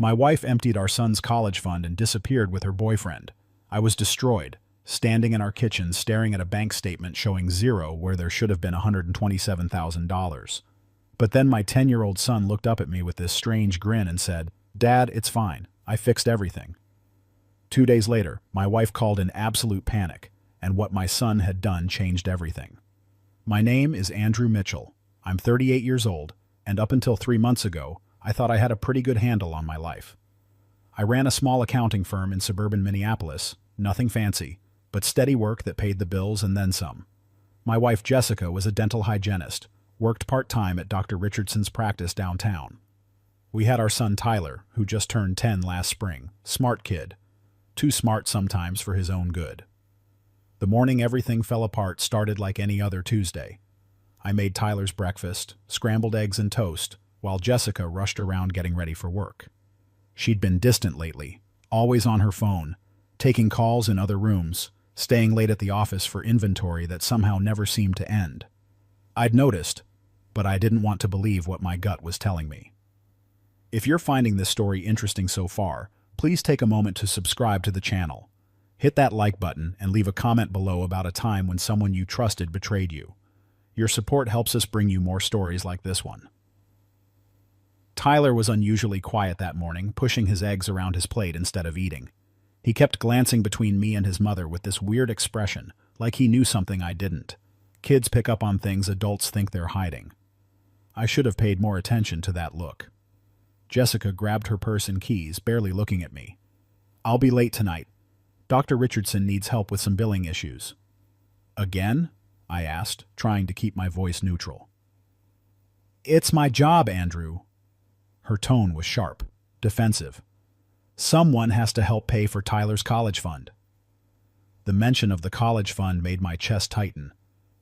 My wife emptied our son's college fund and disappeared with her boyfriend. I was destroyed, standing in our kitchen staring at a bank statement showing zero where there should have been $127,000. But then my 10-year-old son looked up at me with this strange grin and said, "Dad, it's fine. I fixed everything." 2 days later, my wife called in absolute panic, and what my son had done changed everything. My name is Andrew Mitchell. I'm 38 years old, and up until 3 months ago, I thought I had a pretty good handle on my life. I ran a small accounting firm in suburban Minneapolis, nothing fancy, but steady work that paid the bills and then some. My wife Jessica was a dental hygienist, worked part-time at Dr. Richardson's practice downtown. We had our son Tyler, who just turned 10 last spring. Smart kid. Too smart sometimes for his own good. The morning everything fell apart started like any other Tuesday. I made Tyler's breakfast, scrambled eggs and toast, while Jessica rushed around getting ready for work. She'd been distant lately, always on her phone, taking calls in other rooms, staying late at the office for inventory that somehow never seemed to end. I'd noticed, but I didn't want to believe what my gut was telling me. If you're finding this story interesting so far, please take a moment to subscribe to the channel. Hit that like button and leave a comment below about a time when someone you trusted betrayed you. Your support helps us bring you more stories like this one. Tyler was unusually quiet that morning, pushing his eggs around his plate instead of eating. He kept glancing between me and his mother with this weird expression, like he knew something I didn't. Kids pick up on things adults think they're hiding. I should have paid more attention to that look. Jessica grabbed her purse and keys, barely looking at me. "I'll be late tonight. Dr. Richardson needs help with some billing issues." "Again?" I asked, trying to keep my voice neutral. "It's my job, Andrew." Her tone was sharp, defensive. "Someone has to help pay for Tyler's college fund." The mention of the college fund made my chest tighten.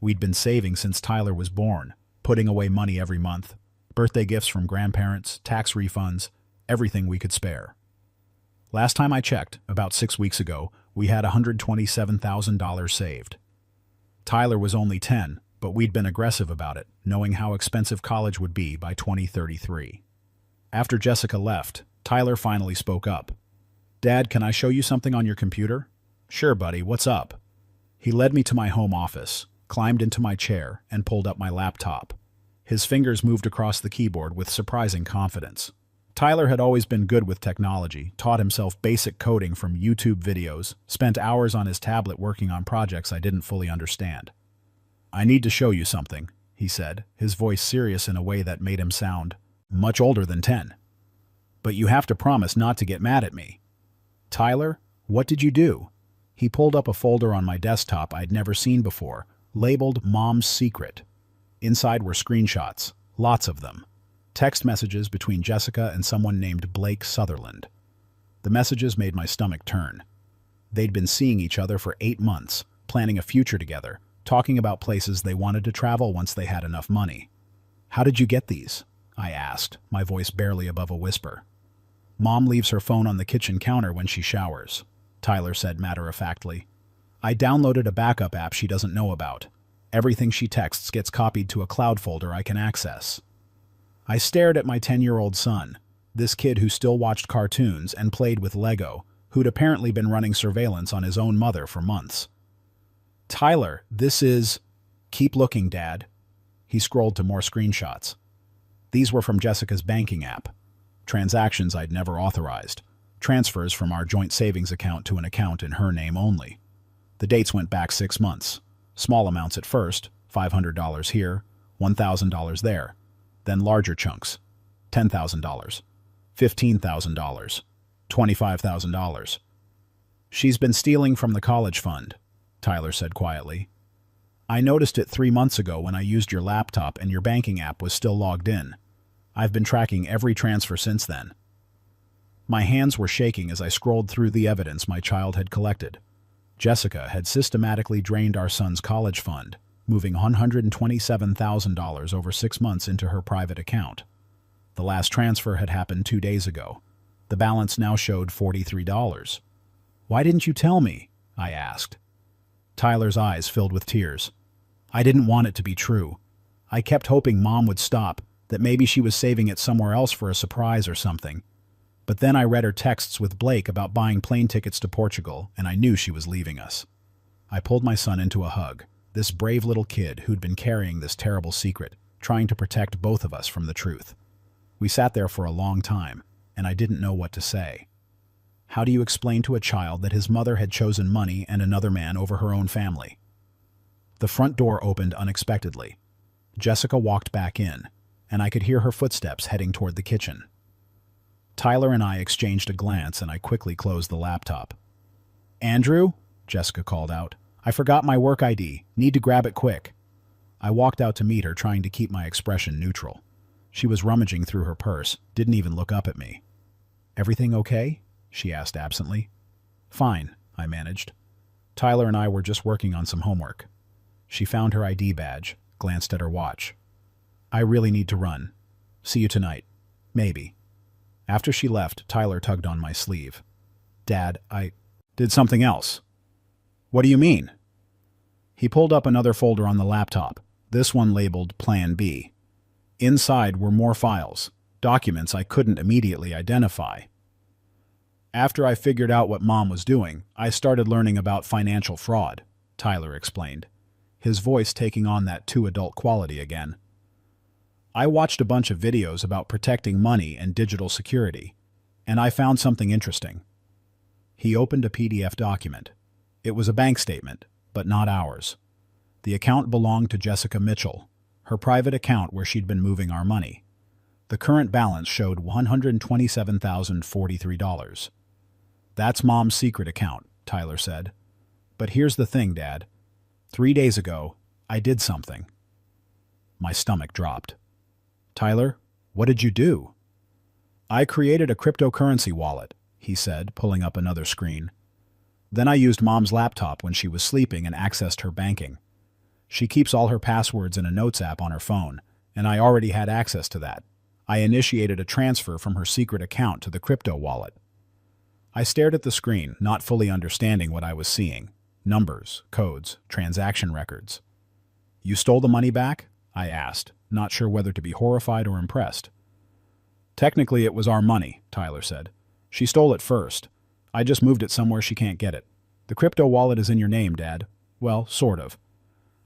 We'd been saving since Tyler was born, putting away money every month, birthday gifts from grandparents, tax refunds, everything we could spare. Last time I checked, about 6 weeks ago, we had $127,000 saved. Tyler was only 10, but we'd been aggressive about it, knowing how expensive college would be by 2033. After Jessica left, Tyler finally spoke up. "Dad, can I show you something on your computer?" "Sure, buddy, what's up?" He led me to my home office, climbed into my chair, and pulled up my laptop. His fingers moved across the keyboard with surprising confidence. Tyler had always been good with technology, taught himself basic coding from YouTube videos, spent hours on his tablet working on projects I didn't fully understand. "I need to show you something," he said, his voice serious in a way that made him sound much older than 10. "But you have to promise not to get mad at me." "Tyler, what did you do?" He pulled up a folder on my desktop I'd never seen before, labeled Mom's Secret. Inside were screenshots, lots of them. Text messages between Jessica and someone named Blake Sutherland. The messages made my stomach turn. They'd been seeing each other for 8 months, planning a future together, talking about places they wanted to travel once they had enough money. "How did you get these?" I asked, my voice barely above a whisper. "Mom leaves her phone on the kitchen counter when she showers," Tyler said matter-of-factly. "I downloaded a backup app she doesn't know about. Everything she texts gets copied to a cloud folder I can access." I stared at my 10-year-old son, this kid who still watched cartoons and played with Lego, who'd apparently been running surveillance on his own mother for months. "Tyler, this is—" "Keep looking, Dad." He scrolled to more screenshots. These were from Jessica's banking app. Transactions I'd never authorized. Transfers from our joint savings account to an account in her name only. The dates went back 6 months. Small amounts at first, $500 here, $1,000 there. Then larger chunks, $10,000, $15,000, $25,000. "She's been stealing from the college fund," Tyler said quietly. "I noticed it 3 months ago when I used your laptop and your banking app was still logged in. I've been tracking every transfer since then." My hands were shaking as I scrolled through the evidence my child had collected. Jessica had systematically drained our son's college fund, moving $127,000 over 6 months into her private account. The last transfer had happened 2 days ago. The balance now showed $43. "Why didn't you tell me?" I asked. Tyler's eyes filled with tears. "I didn't want it to be true. I kept hoping Mom would stop, that maybe she was saving it somewhere else for a surprise or something. But then I read her texts with Blake about buying plane tickets to Portugal, and I knew she was leaving us. I pulled my son into a hug, this brave little kid who'd been carrying this terrible secret, trying to protect both of us from the truth. We sat there for a long time, and I didn't know what to say. How do you explain to a child that his mother had chosen money and another man over her own family? The front door opened unexpectedly. Jessica walked back in, and I could hear her footsteps heading toward the kitchen. Tyler and I exchanged a glance, and I quickly closed the laptop. "Andrew?" Jessica called out. "I forgot my work ID. Need to grab it quick." I walked out to meet her, trying to keep my expression neutral. She was rummaging through her purse, didn't even look up at me. "Everything okay?" she asked absently. "Fine," I managed. "Tyler and I were just working on some homework." She found her ID badge, glanced at her watch. "I really need to run. See you tonight. Maybe." After she left, Tyler tugged on my sleeve. "Dad, I did something else." "What do you mean?" He pulled up another folder on the laptop, this one labeled Plan B. Inside were more files, documents I couldn't immediately identify. "After I figured out what Mom was doing, I started learning about financial fraud," Tyler explained, his voice taking on that too adult quality again. "I watched a bunch of videos about protecting money and digital security, and I found something interesting." He opened a PDF document. It was a bank statement, but not ours. The account belonged to Jessica Mitchell, her private account where she'd been moving our money. The current balance showed $127,043. "That's Mom's secret account," Tyler said. "But here's the thing, Dad. 3 days ago, I did something." My stomach dropped. "Tyler, what did you do?" "I created a cryptocurrency wallet," he said, pulling up another screen. "Then I used Mom's laptop when she was sleeping and accessed her banking. She keeps all her passwords in a notes app on her phone, and I already had access to that. I initiated a transfer from her secret account to the crypto wallet." I stared at the screen, not fully understanding what I was seeing. Numbers, codes, transaction records. "You stole the money back?" I asked, not sure whether to be horrified or impressed. "Technically, it was our money," Tyler said. "She stole it first. I just moved it somewhere she can't get it. The crypto wallet is in your name, Dad. Well, sort of.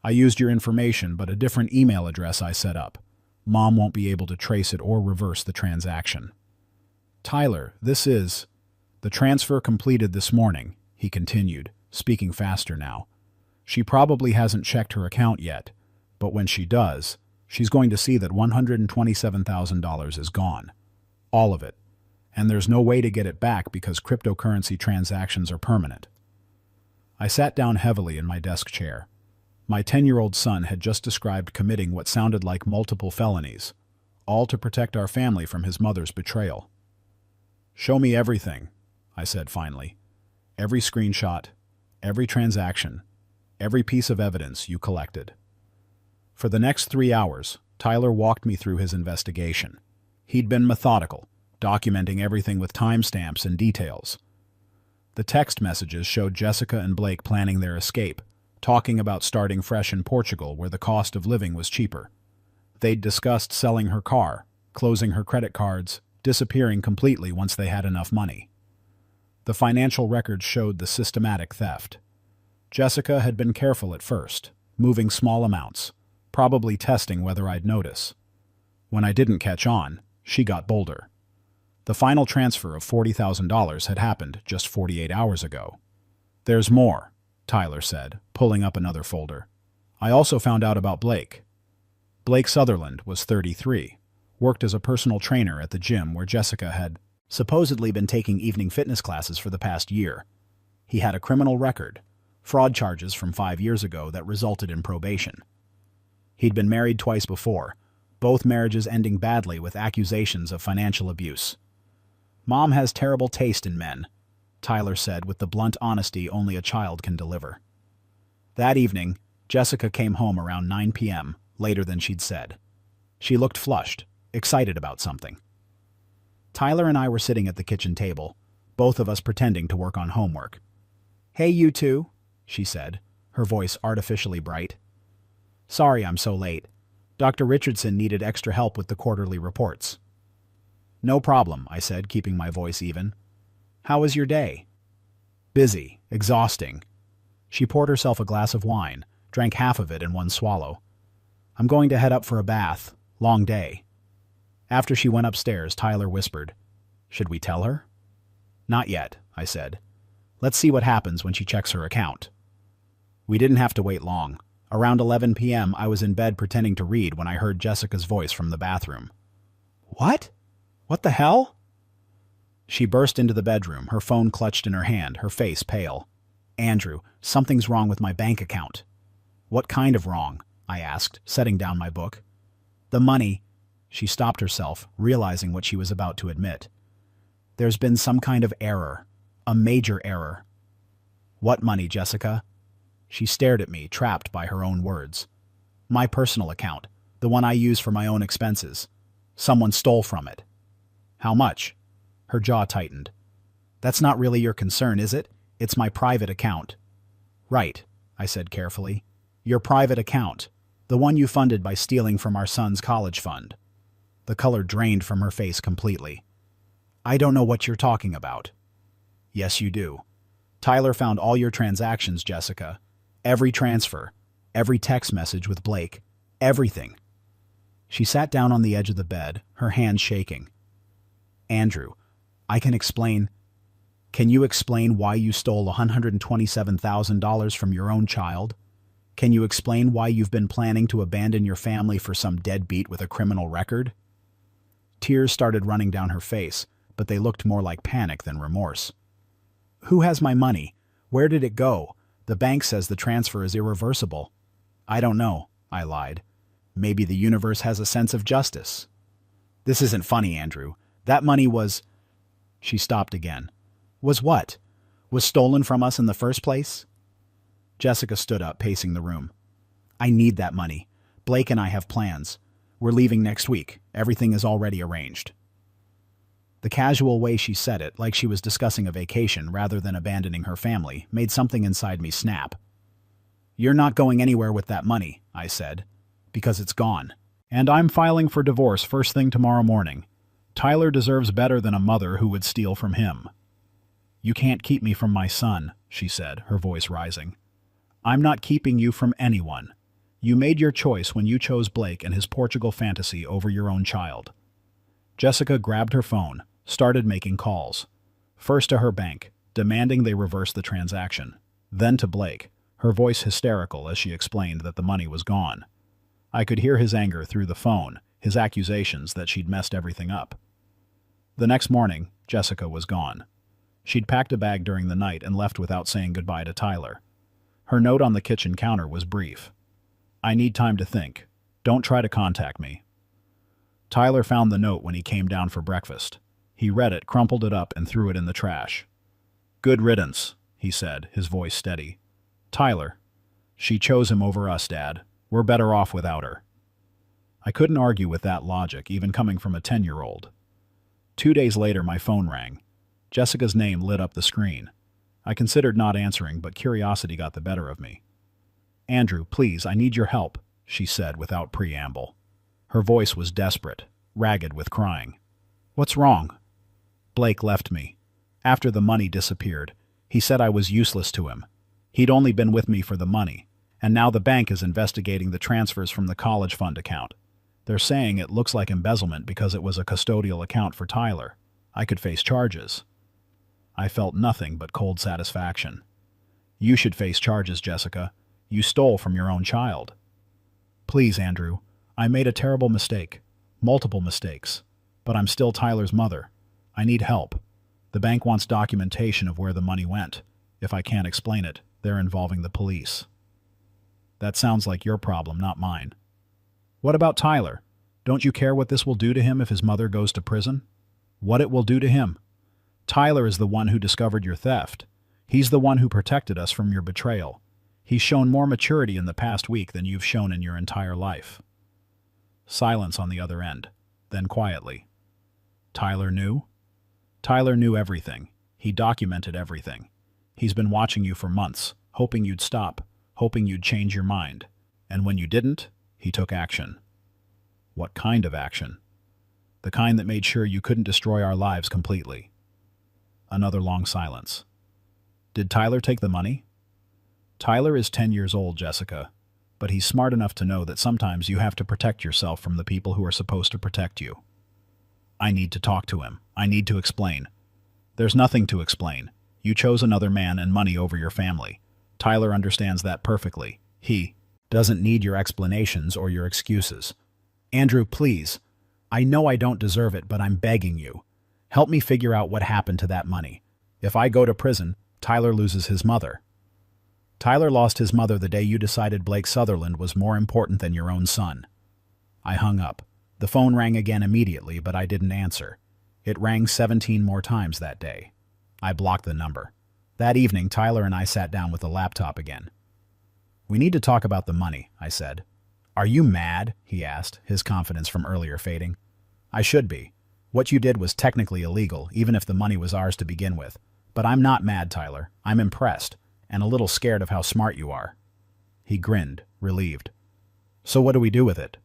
I used your information, but a different email address I set up. Mom won't be able to trace it or reverse the transaction." "Tyler, this is—" "The transfer completed this morning," he continued, speaking faster now. "She probably hasn't checked her account yet, but when she does, she's going to see that $127,000 is gone. All of it. And there's no way to get it back because cryptocurrency transactions are permanent." I sat down heavily in my desk chair. My 10-year-old son had just described committing what sounded like multiple felonies, all to protect our family from his mother's betrayal. "Show me everything," I said finally. "Every screenshot, every transaction, every piece of evidence you collected." For the next 3 hours, Tyler walked me through his investigation. He'd been methodical, documenting everything with timestamps and details. The text messages showed Jessica and Blake planning their escape, talking about starting fresh in Portugal where the cost of living was cheaper. They'd discussed selling her car, closing her credit cards, disappearing completely once they had enough money. The financial records showed the systematic theft. Jessica had been careful at first, moving small amounts, probably testing whether I'd notice. When I didn't catch on, she got bolder. The final transfer of $40,000 had happened just 48 hours ago. "There's more," Tyler said, pulling up another folder. "I also found out about Blake." Blake Sutherland was 33, worked as a personal trainer at the gym where Jessica had supposedly been taking evening fitness classes for the past year. He had a criminal record, fraud charges from 5 years ago that resulted in probation. He'd been married twice before, both marriages ending badly with accusations of financial abuse. "Mom has terrible taste in men," Tyler said with the blunt honesty only a child can deliver. That evening, Jessica came home around 9 p.m., later than she'd said. She looked flushed, excited about something. Tyler and I were sitting at the kitchen table, both of us pretending to work on homework. "Hey, you two," she said, her voice artificially bright. "Sorry I'm so late. Dr. Richardson needed extra help with the quarterly reports." No problem, I said, keeping my voice even. How was your day? Busy, exhausting. She poured herself a glass of wine, drank half of it in one swallow. I'm going to head up for a bath. Long day. After she went upstairs, Tyler whispered, Should we tell her? Not yet, I said. Let's see what happens when she checks her account. We didn't have to wait long. Around 11 p.m., I was in bed pretending to read when I heard Jessica's voice from the bathroom. What? What the hell? She burst into the bedroom, her phone clutched in her hand, her face pale. Andrew, something's wrong with my bank account. What kind of wrong? I asked, setting down my book. The money. She stopped herself, realizing what she was about to admit. There's been some kind of error. A major error. What money, Jessica? She stared at me, trapped by her own words. My personal account, the one I use for my own expenses. Someone stole from it. How much? Her jaw tightened. That's not really your concern, is it? It's my private account. Right, I said carefully. Your private account, the one you funded by stealing from our son's college fund. The color drained from her face completely. I don't know what you're talking about. Yes, you do. Tyler found all your transactions, Jessica. Every transfer, every text message with Blake, everything. She sat down on the edge of the bed, her hands shaking. Andrew, I can explain. Can you explain why you stole $127,000 from your own child? Can you explain why you've been planning to abandon your family for some deadbeat with a criminal record? Tears started running down her face, but they looked more like panic than remorse. Who has my money? Where did it go? The bank says the transfer is irreversible. I don't know, I lied. Maybe the universe has a sense of justice. This isn't funny, Andrew. That money was... She stopped again. Was what? Was stolen from us in the first place? Jessica stood up, pacing the room. I need that money. Blake and I have plans. We're leaving next week. Everything is already arranged. The casual way she said it, like she was discussing a vacation rather than abandoning her family, made something inside me snap. You're not going anywhere with that money, I said, because it's gone. And I'm filing for divorce first thing tomorrow morning. Tyler deserves better than a mother who would steal from him. You can't keep me from my son, she said, her voice rising. I'm not keeping you from anyone. You made your choice when you chose Blake and his Portugal fantasy over your own child. Jessica grabbed her phone, started making calls. First to her bank, demanding they reverse the transaction. Then to Blake, her voice hysterical as she explained that the money was gone. I could hear his anger through the phone, his accusations that she'd messed everything up. The next morning, Jessica was gone. She'd packed a bag during the night and left without saying goodbye to Tyler. Her note on the kitchen counter was brief. I need time to think. Don't try to contact me. Tyler found the note when he came down for breakfast. He read it, crumpled it up, and threw it in the trash. Good riddance, he said, his voice steady. Tyler. She chose him over us, Dad. We're better off without her. I couldn't argue with that logic, even coming from a 10-year-old. 2 days later, my phone rang. Jessica's name lit up the screen. I considered not answering, but curiosity got the better of me. Andrew, please, I need your help, she said without preamble. Her voice was desperate, ragged with crying. What's wrong? Blake left me. After the money disappeared, he said I was useless to him. He'd only been with me for the money, and now the bank is investigating the transfers from the college fund account. They're saying it looks like embezzlement because it was a custodial account for Tyler. I could face charges. I felt nothing but cold satisfaction. You should face charges, Jessica. You stole from your own child. Please, Andrew. I made a terrible mistake. Multiple mistakes. But I'm still Tyler's mother. I need help. The bank wants documentation of where the money went. If I can't explain it, they're involving the police. That sounds like your problem, not mine. What about Tyler? Don't you care what this will do to him if his mother goes to prison? What it will do to him? Tyler is the one who discovered your theft. He's the one who protected us from your betrayal. He's shown more maturity in the past week than you've shown in your entire life. Silence on the other end, then quietly. Tyler knew? Tyler knew everything. He documented everything. He's been watching you for months, hoping you'd stop, hoping you'd change your mind. And when you didn't, he took action. What kind of action? The kind that made sure you couldn't destroy our lives completely. Another long silence. Did Tyler take the money? Tyler is 10 years old, Jessica, but he's smart enough to know that sometimes you have to protect yourself from the people who are supposed to protect you. I need to talk to him. I need to explain. There's nothing to explain. You chose another man and money over your family. Tyler understands that perfectly. He doesn't need your explanations or your excuses. Andrew, please. I know I don't deserve it, but I'm begging you. Help me figure out what happened to that money. If I go to prison, Tyler loses his mother. Tyler lost his mother the day you decided Blake Sutherland was more important than your own son. I hung up. The phone rang again immediately, but I didn't answer. It rang 17 more times that day. I blocked the number. That evening, Tyler and I sat down with the laptop again. We need to talk about the money, I said. Are you mad? He asked, his confidence from earlier fading. I should be. What you did was technically illegal, even if the money was ours to begin with. But I'm not mad, Tyler. I'm impressed, and a little scared of how smart you are. He grinned, relieved. So what do we do with it?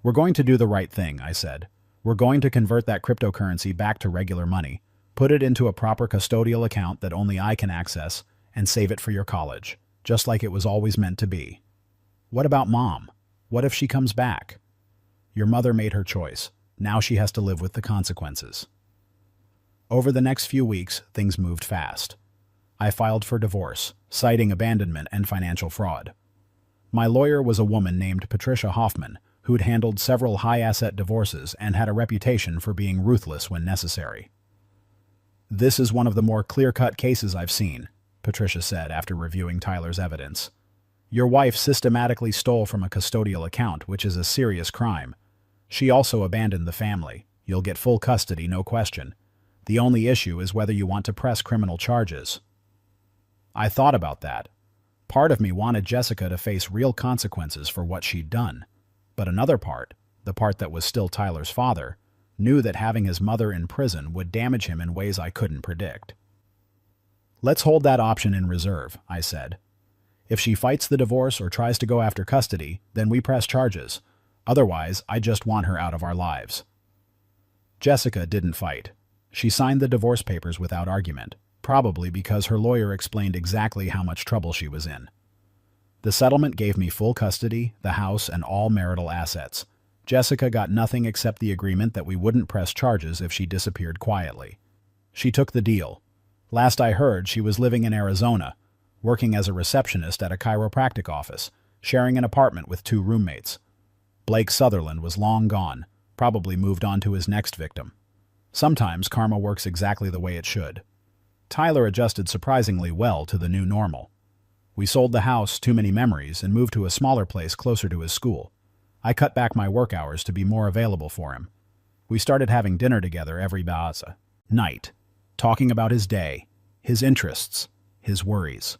We're going to do the right thing, I said. We're going to convert that cryptocurrency back to regular money, put it into a proper custodial account that only I can access, and save it for your college, just like it was always meant to be. What about Mom? What if she comes back? Your mother made her choice. Now she has to live with the consequences. Over the next few weeks, things moved fast. I filed for divorce, citing abandonment and financial fraud. My lawyer was a woman named Patricia Hoffman, who'd handled several high-asset divorces and had a reputation for being ruthless when necessary. This is one of the more clear-cut cases I've seen, Patricia said after reviewing Tyler's evidence. Your wife systematically stole from a custodial account, which is a serious crime. She also abandoned the family. You'll get full custody, no question. The only issue is whether you want to press criminal charges. I thought about that. Part of me wanted Jessica to face real consequences for what she'd done. But another part, the part that was still Tyler's father, knew that having his mother in prison would damage him in ways I couldn't predict. Let's hold that option in reserve, I said. If she fights the divorce or tries to go after custody, then we press charges. Otherwise, I just want her out of our lives. Jessica didn't fight. She signed the divorce papers without argument, probably because her lawyer explained exactly how much trouble she was in. The settlement gave me full custody, the house, and all marital assets. Jessica got nothing except the agreement that we wouldn't press charges if she disappeared quietly. She took the deal. Last I heard, she was living in Arizona, working as a receptionist at a chiropractic office, sharing an apartment with 2 roommates. Blake Sutherland was long gone, probably moved on to his next victim. Sometimes karma works exactly the way it should. Tyler adjusted surprisingly well to the new normal. We sold the house, Too Many Memories, and moved to a smaller place closer to his school. I cut back my work hours to be more available for him. We started having dinner together every night, talking about his day, his interests, his worries.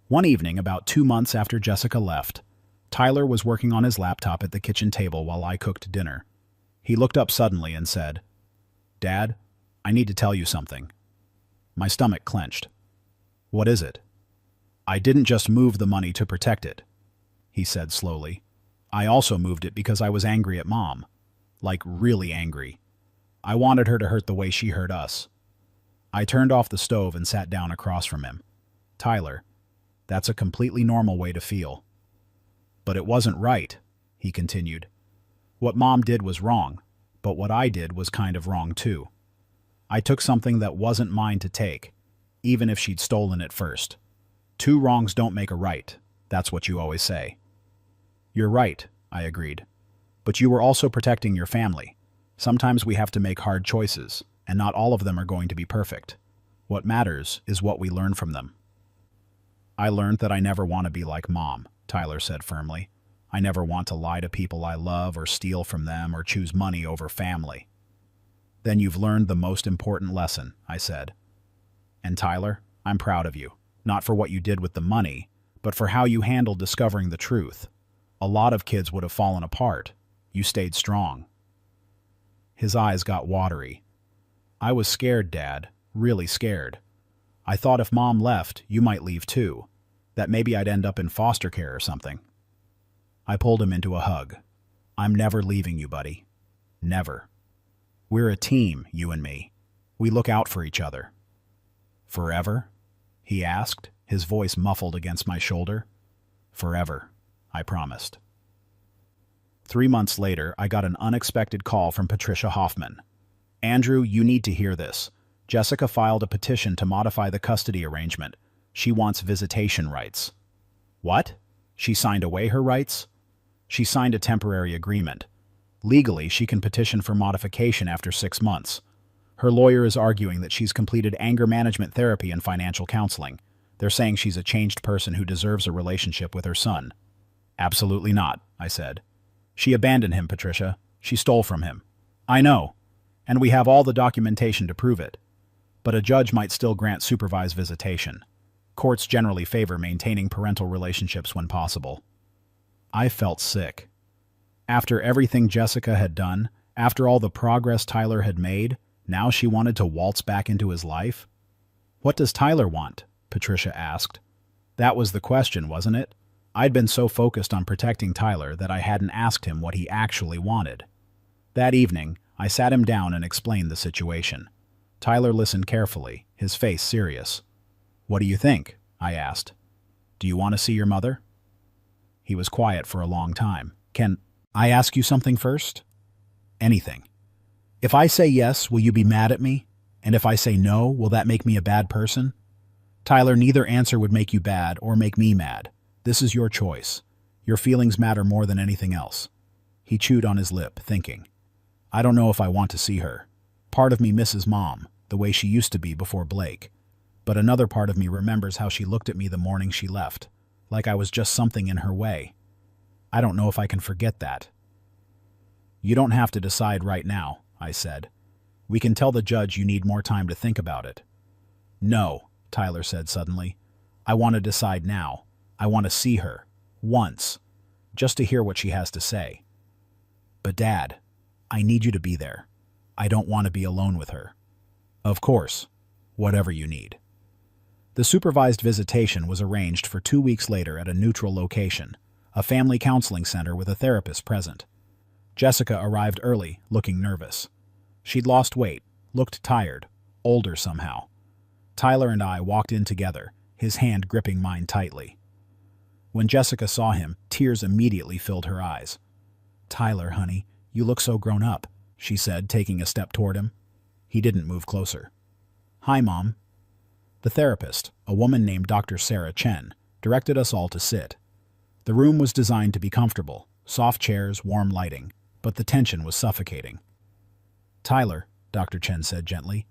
One evening, about 2 months after Jessica left, Tyler was working on his laptop at the kitchen table while I cooked dinner. He looked up suddenly and said, "Dad, I need to tell you something." My stomach clenched. "What is it?" "I didn't just move the money to protect it," he said slowly. "I also moved it because I was angry at Mom. Like, really angry. I wanted her to hurt the way she hurt us." I turned off the stove and sat down across from him. "Tyler, that's a completely normal way to feel." "But it wasn't right," he continued. "What Mom did was wrong, but what I did was kind of wrong too. I took something that wasn't mine to take, even if she'd stolen it first. 2 wrongs don't make a right. That's what you always say." "You're right," I agreed. "But you were also protecting your family. Sometimes we have to make hard choices, and not all of them are going to be perfect. What matters is what we learn from them." "I learned that I never want to be like Mom," Tyler said firmly. "I never want to lie to people I love or steal from them or choose money over family." "Then you've learned the most important lesson," I said. "And Tyler, I'm proud of you. Not for what you did with the money, but for how you handled discovering the truth. A lot of kids would have fallen apart. You stayed strong." His eyes got watery. "I was scared, Dad, really scared. I thought if Mom left, you might leave too, that maybe I'd end up in foster care or something." I pulled him into a hug. "I'm never leaving you, buddy. Never." We're a team, you and me. We look out for each other. Forever? He asked, his voice muffled against my shoulder. Forever, I promised. 3 months later, I got an unexpected call from Patricia Hoffman. Andrew, you need to hear this. Jessica filed a petition to modify the custody arrangement. She wants visitation rights. What? She signed away her rights? She signed a temporary agreement. Legally, she can petition for modification after 6 months. Her lawyer is arguing that she's completed anger management therapy and financial counseling. They're saying she's a changed person who deserves a relationship with her son. Absolutely not, I said. She abandoned him, Patricia. She stole from him. I know, and we have all the documentation to prove it. But a judge might still grant supervised visitation. Courts generally favor maintaining parental relationships when possible. I felt sick. After everything Jessica had done, after all the progress Tyler had made, now she wanted to waltz back into his life? What does Tyler want? Patricia asked. That was the question, wasn't it? I'd been so focused on protecting Tyler that I hadn't asked him what he actually wanted. That evening, I sat him down and explained the situation. Tyler listened carefully, his face serious. What do you think? I asked. Do you want to see your mother? He was quiet for a long time. Can I ask you something first? Anything. If I say yes, will you be mad at me? And if I say no, will that make me a bad person? Tyler, neither answer would make you bad or make me mad. This is your choice. Your feelings matter more than anything else. He chewed on his lip, thinking. I don't know if I want to see her. Part of me misses Mom, the way she used to be before Blake. But another part of me remembers how she looked at me the morning she left, like I was just something in her way. I don't know if I can forget that. You don't have to decide right now, I said. We can tell the judge you need more time to think about it. No, Tyler said suddenly. I want to decide now. I want to see her. Once. Just to hear what she has to say. But Dad, I need you to be there. I don't want to be alone with her. Of course. Whatever you need. The supervised visitation was arranged for 2 weeks later at a neutral location, a family counseling center with a therapist present. Jessica arrived early, looking nervous. She'd lost weight, looked tired, older somehow. Tyler and I walked in together, his hand gripping mine tightly. When Jessica saw him, tears immediately filled her eyes. Tyler, honey, you look so grown up, she said, taking a step toward him. He didn't move closer. Hi, Mom. The therapist, a woman named Dr. Sarah Chen, directed us all to sit. The room was designed to be comfortable, soft chairs, warm lighting, but the tension was suffocating. Tyler, Dr. Chen said gently,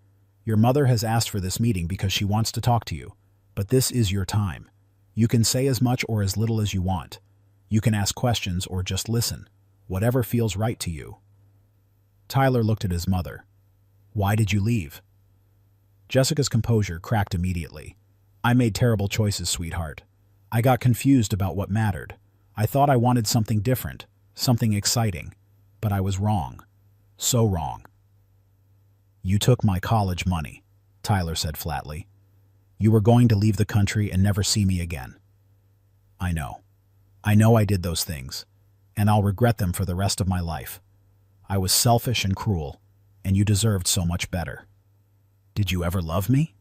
your mother has asked for this meeting because she wants to talk to you, but this is your time. You can say as much or as little as you want. You can ask questions or just listen, whatever feels right to you. Tyler looked at his mother. Why did you leave? Jessica's composure cracked immediately. I made terrible choices, sweetheart. I got confused about what mattered. I thought I wanted something different, something exciting, but I was wrong. So wrong. You took my college money, Tyler said flatly. You were going to leave the country and never see me again. I know. I know I did those things, and I'll regret them for the rest of my life. I was selfish and cruel, and you deserved so much better. Did you ever love me?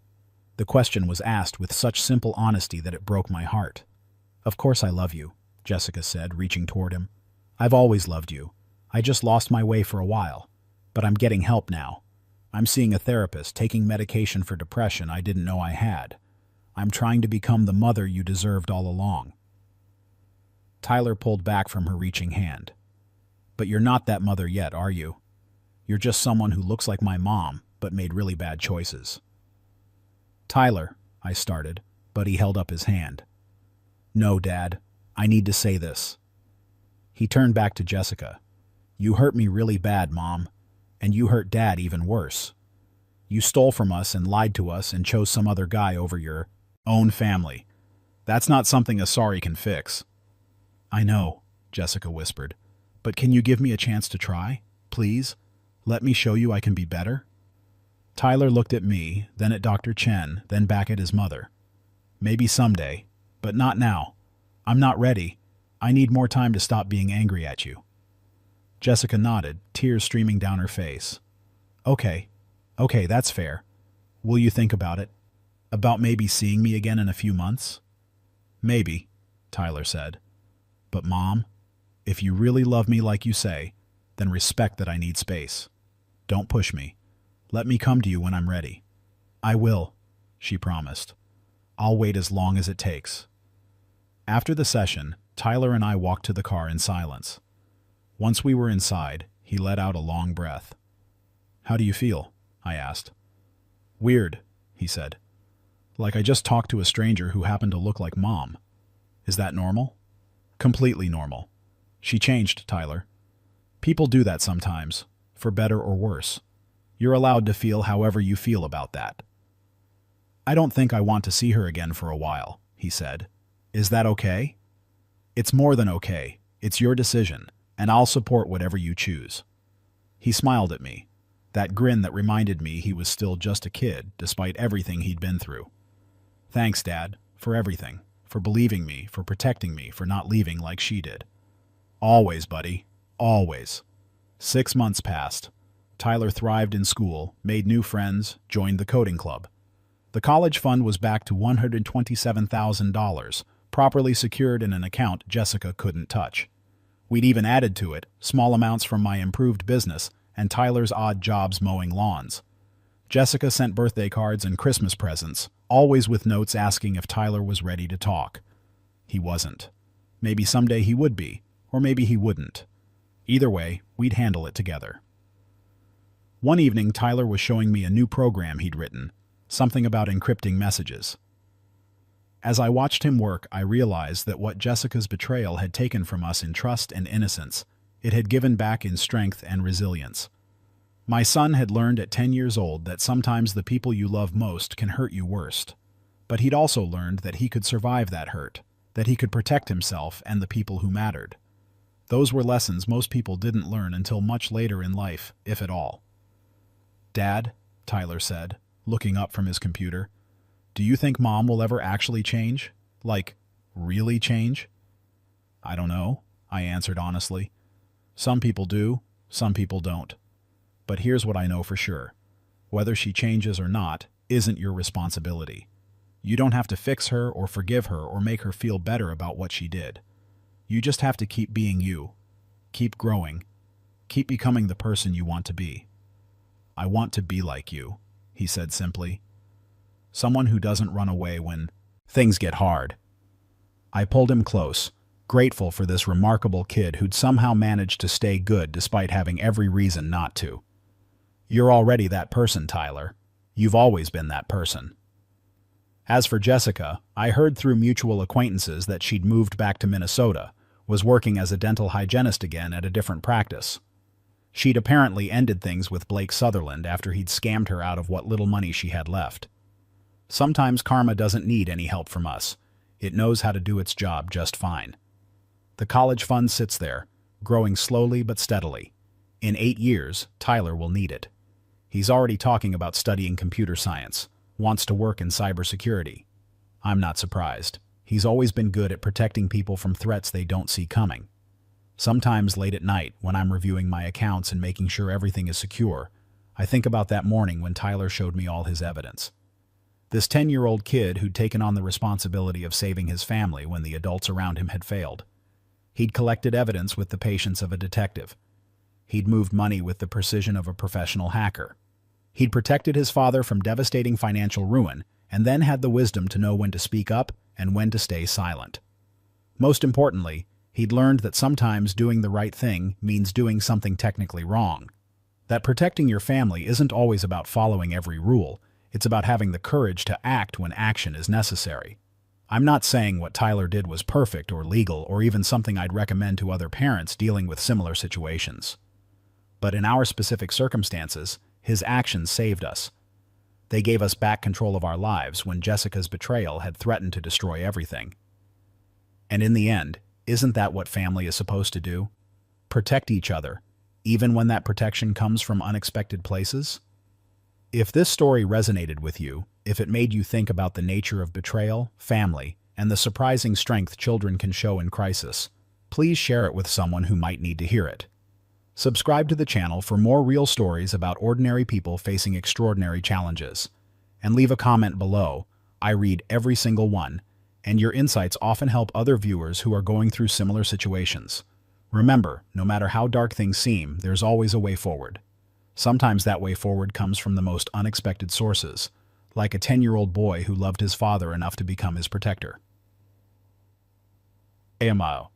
The question was asked with such simple honesty that it broke my heart. Of course I love you, Jessica said, reaching toward him. I've always loved you. I just lost my way for a while, but I'm getting help now. I'm seeing a therapist, taking medication for depression I didn't know I had. I'm trying to become the mother you deserved all along. Tyler pulled back from her reaching hand. But you're not that mother yet, are you? You're just someone who looks like my mom, but made really bad choices. Tyler, I started, but he held up his hand. No, Dad, I need to say this. He turned back to Jessica. You hurt me really bad, Mom, and you hurt Dad even worse. You stole from us and lied to us and chose some other guy over your own family. That's not something a sorry can fix. I know, Jessica whispered, but can you give me a chance to try? Please? Let me show you I can be better? Tyler looked at me, then at Dr. Chen, then back at his mother. Maybe someday, but not now. I'm not ready. I need more time to stop being angry at you. Jessica nodded, tears streaming down her face. Okay. Okay, that's fair. Will you think about it? About maybe seeing me again in a few months? Maybe, Tyler said. But Mom, if you really love me like you say, then respect that I need space. Don't push me. Let me come to you when I'm ready. I will, she promised. I'll wait as long as it takes. After the session, Tyler and I walked to the car in silence. Once we were inside, he let out a long breath. How do you feel? I asked. Weird, he said. Like I just talked to a stranger who happened to look like Mom. Is that normal? Completely normal. She changed, Tyler. People do that sometimes, for better or worse. You're allowed to feel however you feel about that. I don't think I want to see her again for a while, he said. Is that okay? It's more than okay. It's your decision, and I'll support whatever you choose. He smiled at me, that grin that reminded me he was still just a kid despite everything he'd been through. Thanks, Dad, for everything, for believing me, for protecting me, for not leaving like she did. Always, buddy, always. 6 months passed. Tyler thrived in school, made new friends, joined the coding club. The college fund was back to $127,000, properly secured in an account Jessica couldn't touch. We'd even added to it small amounts from my improved business and Tyler's odd jobs mowing lawns. Jessica sent birthday cards and Christmas presents, always with notes asking if Tyler was ready to talk. He wasn't. Maybe someday he would be, or maybe he wouldn't. Either way, we'd handle it together. One evening, Tyler was showing me a new program he'd written, something about encrypting messages. As I watched him work, I realized that what Jessica's betrayal had taken from us in trust and innocence, it had given back in strength and resilience. My son had learned at 10 years old that sometimes the people you love most can hurt you worst. But he'd also learned that he could survive that hurt, that he could protect himself and the people who mattered. Those were lessons most people didn't learn until much later in life, if at all. Dad, Tyler said, looking up from his computer, do you think Mom will ever actually change? Like, really change? I don't know, I answered honestly. Some people do, some people don't. But here's what I know for sure. Whether she changes or not isn't your responsibility. You don't have to fix her or forgive her or make her feel better about what she did. You just have to keep being you. Keep growing. Keep becoming the person you want to be. I want to be like you, he said simply. Someone who doesn't run away when things get hard. I pulled him close, grateful for this remarkable kid who'd somehow managed to stay good despite having every reason not to. You're already that person, Tyler. You've always been that person. As for Jessica, I heard through mutual acquaintances that she'd moved back to Minnesota, was working as a dental hygienist again at a different practice. She'd apparently ended things with Blake Sutherland after he'd scammed her out of what little money she had left. Sometimes karma doesn't need any help from us. It knows how to do its job just fine. The college fund sits there, growing slowly but steadily. In 8 years, Tyler will need it. He's already talking about studying computer science, wants to work in cybersecurity. I'm not surprised. He's always been good at protecting people from threats they don't see coming. Sometimes late at night, when I'm reviewing my accounts and making sure everything is secure, I think about that morning when Tyler showed me all his evidence. This 10-year-old kid who'd taken on the responsibility of saving his family when the adults around him had failed. He'd collected evidence with the patience of a detective. He'd moved money with the precision of a professional hacker. He'd protected his father from devastating financial ruin and then had the wisdom to know when to speak up and when to stay silent. Most importantly, he'd learned that sometimes doing the right thing means doing something technically wrong. That protecting your family isn't always about following every rule. It's about having the courage to act when action is necessary. I'm not saying what Tyler did was perfect or legal or even something I'd recommend to other parents dealing with similar situations. But in our specific circumstances, his actions saved us. They gave us back control of our lives when Jessica's betrayal had threatened to destroy everything. And in the end, isn't that what family is supposed to do? Protect each other, even when that protection comes from unexpected places? If this story resonated with you, if it made you think about the nature of betrayal, family, and the surprising strength children can show in crisis, please share it with someone who might need to hear it. Subscribe to the channel for more real stories about ordinary people facing extraordinary challenges. And leave a comment below. I read every single one, and your insights often help other viewers who are going through similar situations. Remember, no matter how dark things seem, there's always a way forward. Sometimes that way forward comes from the most unexpected sources, like a 10-year-old boy who loved his father enough to become his protector. AMO.